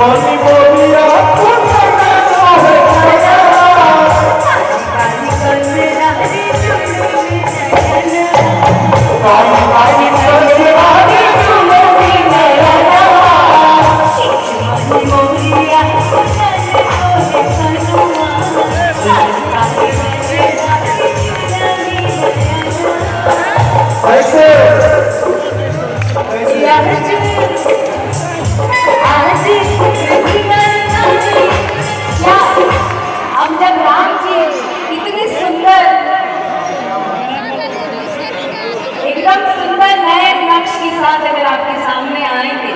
Money बोलिया अगर आपके सामने आएंगे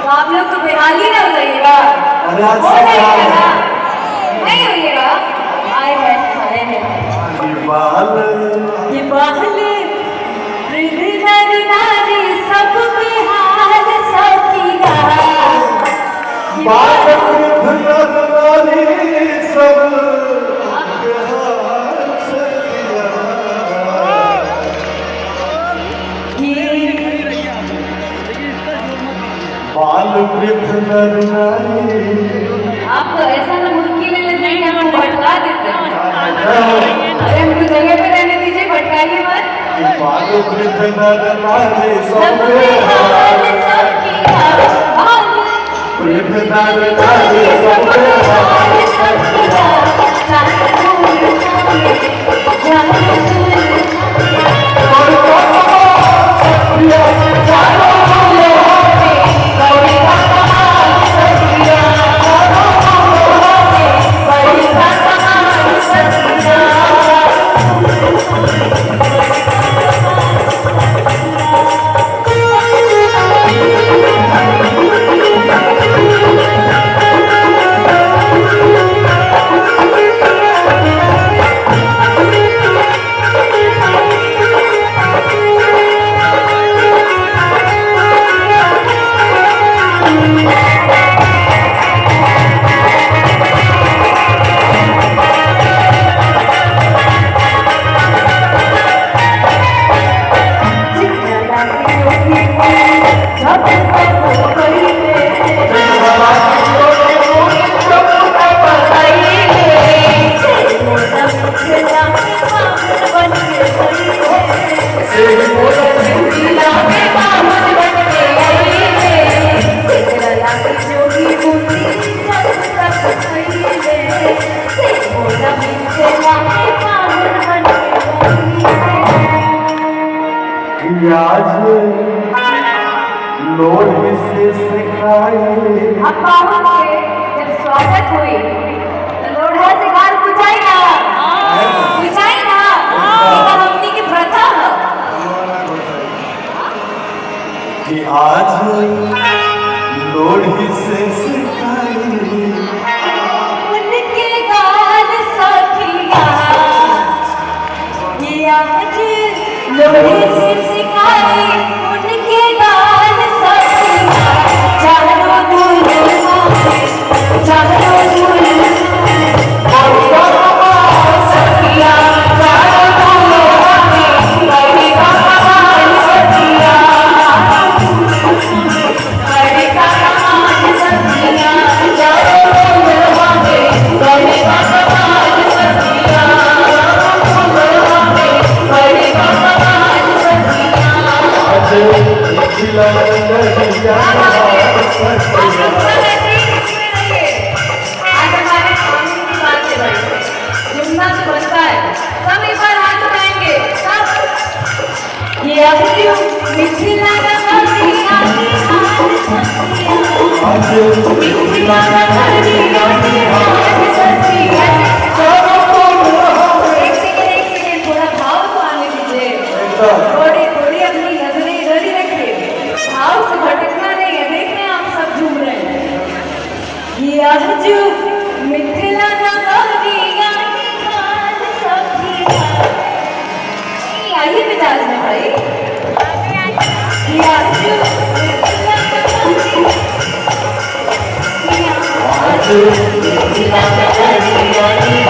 तो आप लोग तो बेहाल ही ना हो जाइएगा, नहीं होइएगा। आए हैं ये बाल नारी सब बेहाल सखिया, बाल वृद्ध नर नारी। आप तो ऐसा ना मुर्गी में लग जाएंगे, हम भटका देते हैं। अरे हमको जगह पे रहने दीजिए, भटकाइए मत। बाल वृद्ध नर नारी सब बेहाल सखिया, वृद्ध नर नारी सब बेहाल सखिया। आज लोग से सिखाए अब जब स्वागत हुई तो लोढ़ा से गाल पूछाई ना, हमनी की प्रथा है कि आज लोढ़ी से सिखाए उनके गाल सखिया, ये आज लोढ़ी से सिखाई उनके गाल सखिया। चारों दुनिया सखिया, थोड़ा भाव तो आने दीजिए, थोड़ी अपनी नजरें इधर ही रखिए, भाव से भटकना नहीं है। देखिए आप सब झूम रहे हैं। ये अर्जु मिथिला नगरिया सखिया, आइए मिजाज में भाई। ये अर्जु मिथिला नगरिया